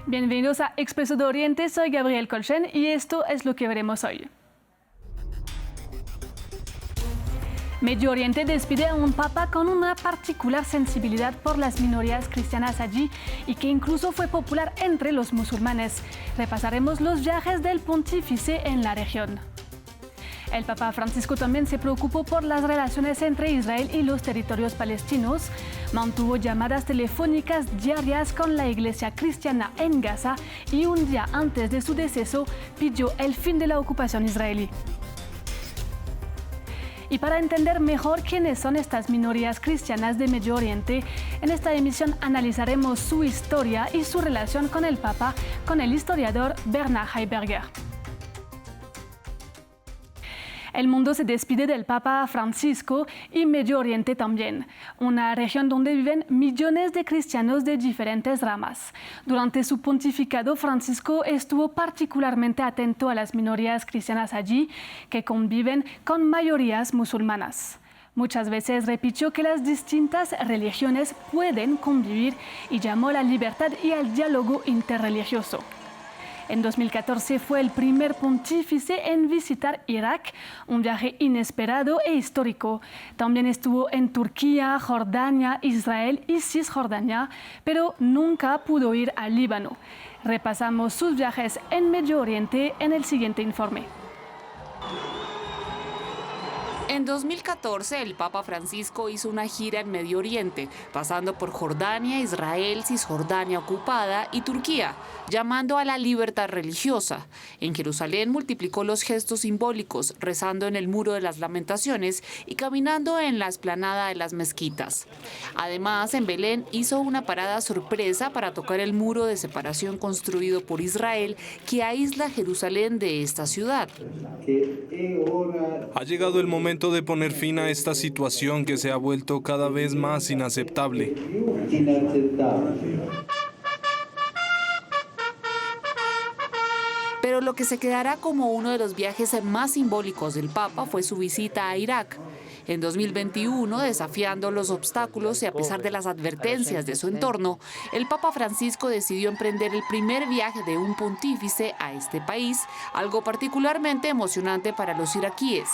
Bienvenidos a Expreso de Oriente, soy Gabriel Colchen y esto es lo que veremos hoy. Medio Oriente despide a un papa con una particular sensibilidad por las minorías cristianas allí y que incluso fue popular entre los musulmanes. Repasaremos los viajes del pontífice en la región. El Papa Francisco también se preocupó por las relaciones entre Israel y los territorios palestinos. Mantuvo llamadas telefónicas diarias con la iglesia cristiana en Gaza y un día antes de su deceso pidió el fin de la ocupación israelí. Y para entender mejor quiénes son estas minorías cristianas de Medio Oriente, en esta emisión analizaremos su historia y su relación con el Papa con el historiador Bernard Heiberger. El mundo se despide del Papa Francisco y Medio Oriente también, una región donde viven millones de cristianos de diferentes ramas. Durante su pontificado, Francisco estuvo particularmente atento a las minorías cristianas allí, que conviven con mayorías musulmanas. Muchas veces repitió que las distintas religiones pueden convivir y llamó a la libertad y al diálogo interreligioso. En 2014 fue el primer pontífice en visitar Irak, un viaje inesperado e histórico. También estuvo en Turquía, Jordania, Israel y Cisjordania, pero nunca pudo ir al Líbano. Repasamos sus viajes en Medio Oriente en el siguiente informe. En 2014, el Papa Francisco hizo una gira en Medio Oriente, pasando por Jordania, Israel, Cisjordania ocupada y Turquía, llamando a la libertad religiosa. En Jerusalén multiplicó los gestos simbólicos, rezando en el Muro de las Lamentaciones y caminando en la explanada de las mezquitas. Además, en Belén hizo una parada sorpresa para tocar el muro de separación construido por Israel que aísla Jerusalén de esta ciudad. Ha llegado el momento de poner fin a esta situación que se ha vuelto cada vez más inaceptable. Pero lo que se quedará como uno de los viajes más simbólicos del Papa fue su visita a Irak. En 2021, desafiando los obstáculos y a pesar de las advertencias de su entorno, el Papa Francisco decidió emprender el primer viaje de un pontífice a este país, algo particularmente emocionante para los iraquíes.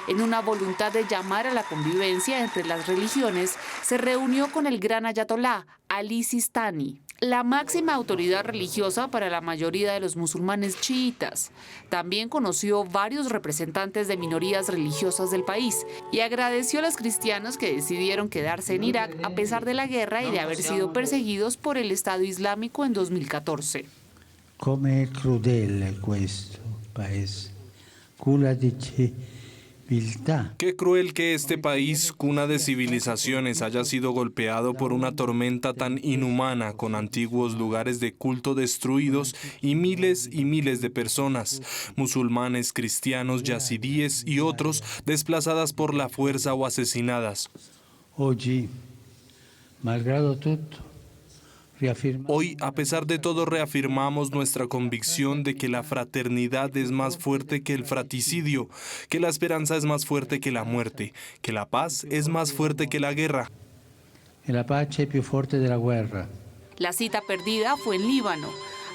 En una voluntad de llamar a la convivencia entre las religiones, se reunió con el gran ayatolá, Ali Sistani, la máxima autoridad religiosa para la mayoría de los musulmanes chiitas. También conoció varios representantes de minorías religiosas del país y agradeció a los cristianos que decidieron quedarse en Irak a pesar de la guerra y de haber sido perseguidos por el Estado Islámico en 2014. Come crudele questo paese, cura di Qué cruel que este país, cuna de civilizaciones, haya sido golpeado por una tormenta tan inhumana, con antiguos lugares de culto destruidos y miles de personas, musulmanes, cristianos, yazidíes y otros, desplazadas por la fuerza o asesinadas. Hoy, a pesar de todo, reafirmamos nuestra convicción de que la fraternidad es más fuerte que el fratricidio, que la esperanza es más fuerte que la muerte, que la paz es más fuerte que la guerra. La pace è più forte della guerra. La cita perdida fue en Líbano.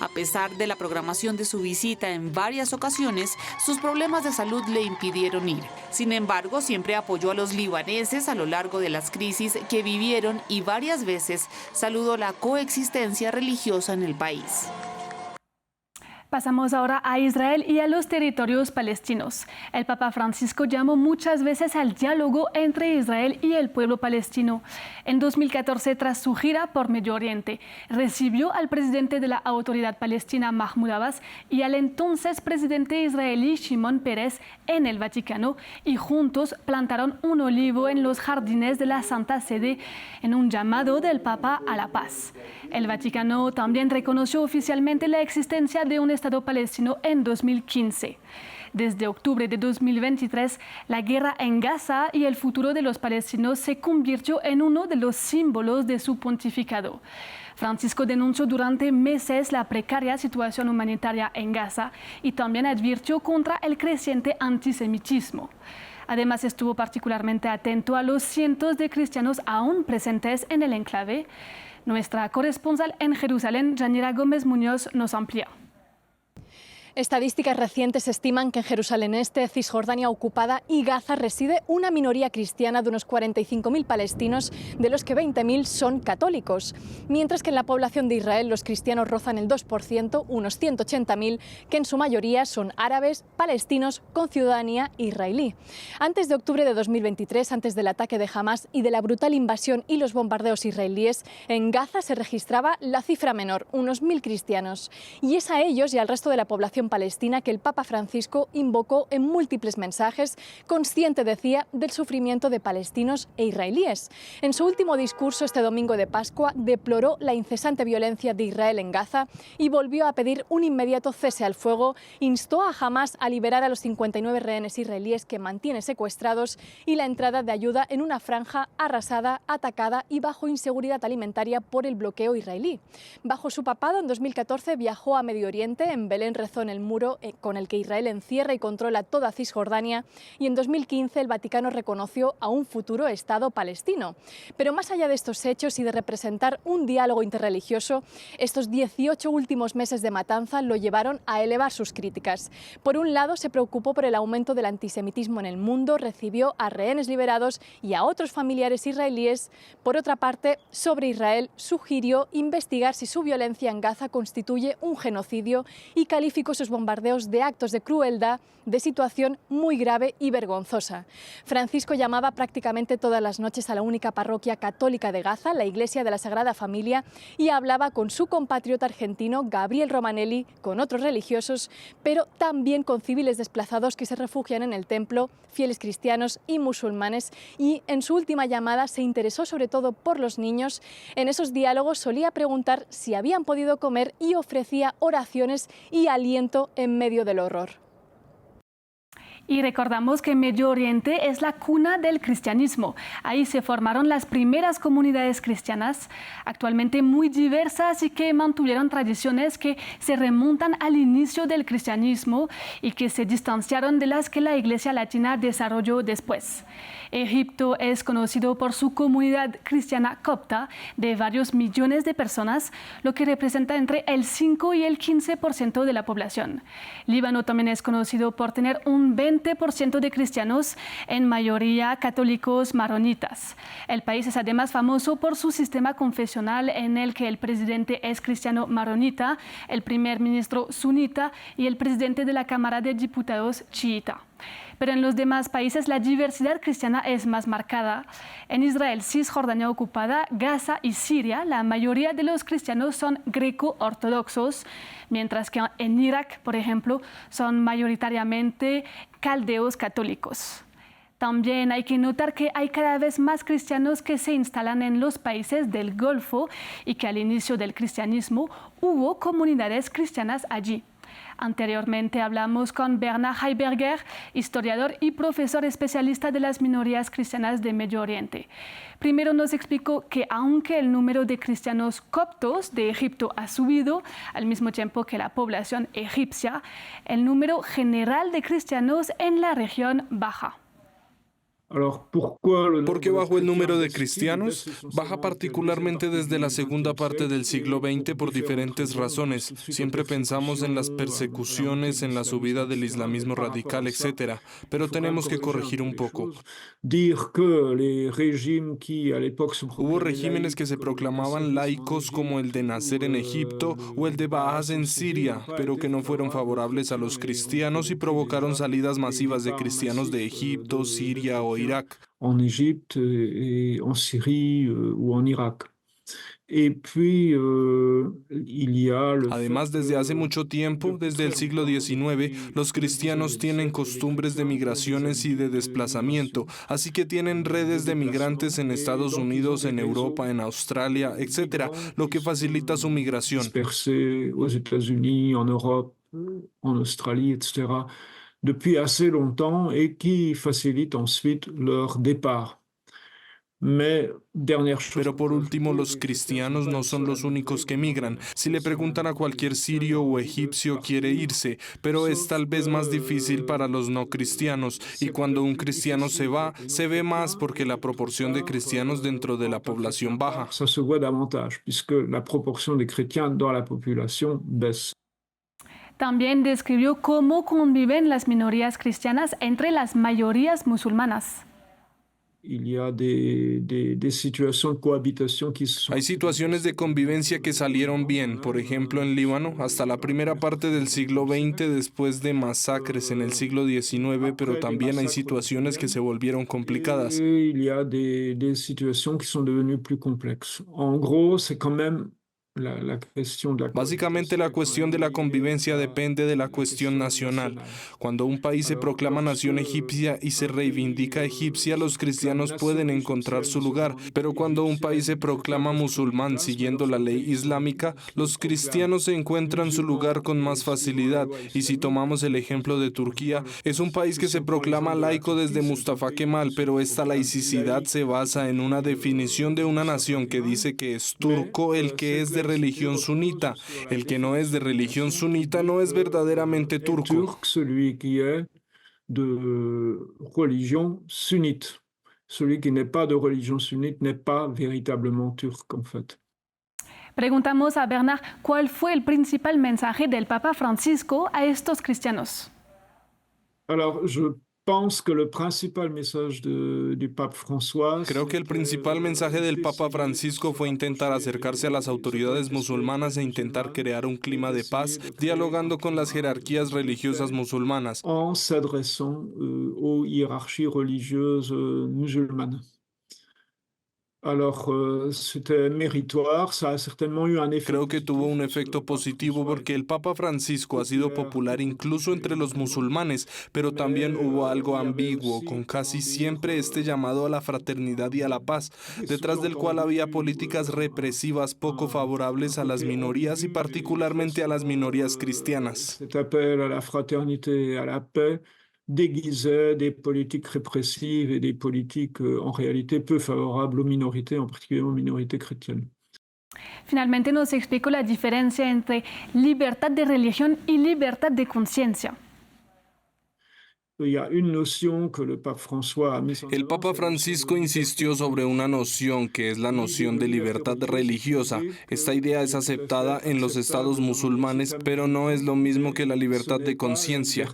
A pesar de la programación de su visita en varias ocasiones, sus problemas de salud le impidieron ir. Sin embargo, siempre apoyó a los libaneses a lo largo de las crisis que vivieron y varias veces saludó la coexistencia religiosa en el país. Pasamos ahora a Israel y a los territorios palestinos. El Papa Francisco llamó muchas veces al diálogo entre Israel y el pueblo palestino. En 2014, tras su gira por Medio Oriente, recibió al presidente de la Autoridad Palestina, Mahmoud Abbas, y al entonces presidente israelí, Shimon Peres, en el Vaticano, y juntos plantaron un olivo en los jardines de la Santa Sede en un llamado del Papa a la paz. El Vaticano también reconoció oficialmente la existencia de un Estado palestino en 2015. Desde octubre de 2023, la guerra en Gaza y el futuro de los palestinos se convirtió en uno de los símbolos de su pontificado. Francisco denunció durante meses la precaria situación humanitaria en Gaza y también advirtió contra el creciente antisemitismo. Además, estuvo particularmente atento a los cientos de cristianos aún presentes en el enclave. Nuestra corresponsal en Jerusalén, Yanira Gómez Muñoz, nos amplía. Estadísticas recientes estiman que en Jerusalén Este, Cisjordania ocupada y Gaza reside una minoría cristiana de unos 45.000 palestinos, de los que 20.000 son católicos, mientras que en la población de Israel los cristianos rozan el 2%, unos 180.000, que en su mayoría son árabes, palestinos con ciudadanía israelí. Antes de octubre de 2023, antes del ataque de Hamas y de la brutal invasión y los bombardeos israelíes, en Gaza se registraba la cifra menor, unos 1.000 cristianos, y es a ellos y al resto de la población palestina que el Papa Francisco invocó en múltiples mensajes, consciente, decía, del sufrimiento de palestinos e israelíes. En su último discurso este domingo de Pascua deploró la incesante violencia de Israel en Gaza y volvió a pedir un inmediato cese al fuego, instó a Hamas a liberar a los 59 rehenes israelíes que mantiene secuestrados y la entrada de ayuda en una franja arrasada, atacada y bajo inseguridad alimentaria por el bloqueo israelí. Bajo su papado, en 2014 viajó a Medio Oriente, en Belén rezó en el muro con el que Israel encierra y controla toda Cisjordania, y en 2015 el Vaticano reconoció a un futuro Estado palestino. Pero más allá de estos hechos y de representar un diálogo interreligioso, estos 18 últimos meses de matanza lo llevaron a elevar sus críticas. Por un lado, se preocupó por el aumento del antisemitismo en el mundo, recibió a rehenes liberados y a otros familiares israelíes. Por otra parte, sobre Israel, sugirió investigar si su violencia en Gaza constituye un genocidio y calificó sus bombardeos de actos de crueldad, de situación muy grave y vergonzosa. Francisco llamaba prácticamente todas las noches a la única parroquia católica de Gaza, la Iglesia de la Sagrada Familia, y hablaba con su compatriota argentino Gabriel Romanelli, con otros religiosos, pero también con civiles desplazados que se refugian en el templo, fieles cristianos y musulmanes, y en su última llamada se interesó sobre todo por los niños. En esos diálogos solía preguntar si habían podido comer y ofrecía oraciones y aliento en medio del horror. Y recordamos que Medio Oriente es la cuna del cristianismo. Ahí se formaron las primeras comunidades cristianas, actualmente muy diversas y que mantuvieron tradiciones que se remontan al inicio del cristianismo y que se distanciaron de las que la Iglesia Latina desarrolló después. Egipto es conocido por su comunidad cristiana copta de varios millones de personas, lo que representa entre el 5 y el 15% de la población. Líbano también es conocido por tener un 20% de cristianos, en mayoría católicos maronitas. El país es además famoso por su sistema confesional en el que el presidente es cristiano maronita, el primer ministro sunita y el presidente de la Cámara de Diputados chiita. Pero en los demás países la diversidad cristiana es más marcada. En Israel, Cisjordania ocupada, Gaza y Siria, la mayoría de los cristianos son greco-ortodoxos, mientras que en Irak, por ejemplo, son mayoritariamente caldeos católicos. También hay que notar que hay cada vez más cristianos que se instalan en los países del Golfo y que al inicio del cristianismo hubo comunidades cristianas allí. Anteriormente hablamos con Bernard Heiberger, historiador y profesor especialista de las minorías cristianas de Medio Oriente. Primero nos explicó que aunque el número de cristianos coptos de Egipto ha subido, al mismo tiempo que la población egipcia, el número general de cristianos en la región baja. ¿Por qué bajó el número de cristianos? Baja particularmente desde la segunda parte del siglo XX por diferentes razones. Siempre pensamos en las persecuciones, en la subida del islamismo radical, etc. Pero tenemos que corregir un poco. Hubo regímenes que se proclamaban laicos como el de Nasser en Egipto o el de Baas en Siria, pero que no fueron favorables a los cristianos y provocaron salidas masivas de cristianos de Egipto, Siria o Irak. En Égypte et en Syrie ou en Irak. Además, desde hace mucho tiempo, desde el siglo XIX, los cristianos tienen costumbres de migraciones y de desplazamiento, así que tienen redes de migrantes en Estados Unidos, en Europa, en Australia, etc., lo que facilita su migración. Aux États-Unis, en Europe, en Australie, etc., depuis assez longtemps et qui facilite ensuite leur départ. Pero por último, los cristianos no son los únicos que migran. Si le preguntan a cualquier sirio o egipcio, quiere irse, pero es tal vez más difícil para los no cristianos. Y cuando un cristiano se va, se ve más porque la proporción de cristianos dentro de la población baja. Ça se voit davantage, puisque la proportion des chrétiens dans la population baisse. También describió cómo conviven las minorías cristianas entre las mayorías musulmanas. Il y a des situations de cohabitation qui sont... Hay situaciones de convivencia que salieron bien, por ejemplo en Líbano, hasta la primera parte del siglo XX después de masacres en el siglo XIX, pero también hay situaciones que se volvieron complicadas. Il y a des situations qui sont devenues plus complexes. En gros, c'est quand même la cuestión de la... Básicamente la cuestión de la convivencia depende de la cuestión nacional. Cuando un país se proclama nación egipcia y se reivindica egipcia, los cristianos pueden encontrar su lugar, pero cuando un país se proclama musulmán siguiendo la ley islámica, los cristianos se encuentran su lugar con más facilidad. Y si tomamos el ejemplo de Turquía, es un país que se proclama laico desde Mustafa Kemal, pero esta laicidad se basa en una definición de una nación que dice que es turco el que es de religión sunita. El que no es de religión sunita no es verdaderamente turco. Celui qui est de religion sunnite. Celui qui n'est pas de religion sunnite n'est pas véritablement turc, en fait. Preguntamos a Bernard cuál fue el principal mensaje del Papa Francisco a estos cristianos. Alors, je pense que le principal message du pape François... Creo que el principal mensaje del Papa Francisco fue intentar acercarse a las autoridades musulmanas e intentar crear un clima de paz, dialogando con las jerarquías religiosas musulmanas. En s'adressant aux hiérarchies religieuses musulmanes. Alors, c'était méritoire, ça a certainement eu un effet. Creo que tuvo un efecto positivo porque el Papa Francisco ha sido popular incluso entre los musulmanes, pero también hubo algo ambiguo, con casi siempre este llamado a la fraternidad y a la paz, detrás del cual había políticas represivas poco favorables a las minorías y particularmente a las minorías cristianas. Cet appel à la fraternité et à la paix déguisait des politiques répressives et des politiques en réalité peu favorables aux minorités, en particulier aux minorités chrétiennes. Finalmente nos explicó la diferencia entre libertad de religión y libertad de conciencia. Il y a une notion que le pape François a mis en El Papa Francisco insistió sobre una noción que es la noción de libertad religiosa. Esta idea es aceptada en los estados musulmanes, pero no es lo mismo que la libertad de conciencia.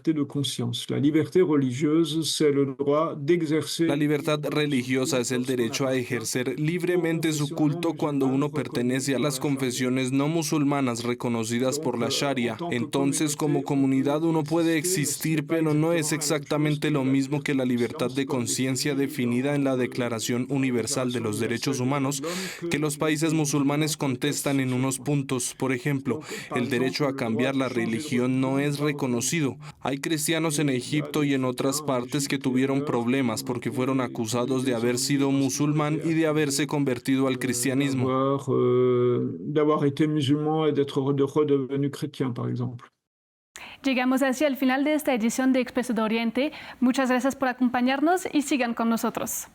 La liberté religieuse, c'est le droit d'exercer... La libertad religiosa es el derecho a ejercer libremente su culto cuando uno pertenece a las confesiones no musulmanas reconocidas por la Sharia. Entonces, como comunidad uno puede existir, pero no es exactamente lo mismo que la libertad de conciencia definida en la Declaración Universal de los Derechos Humanos, que los países musulmanes contestan en unos puntos. Por ejemplo, el derecho a cambiar la religión no es reconocido. Hay cristianos en Egipto y en otras partes que tuvieron problemas porque fueron acusados de haber sido musulmán y de haberse convertido al cristianismo. D'avoir été musulman et d'être redevenu chrétien, par exemple. Llegamos así al final de esta edición de Expreso de Oriente. Muchas gracias por acompañarnos y sigan con nosotros.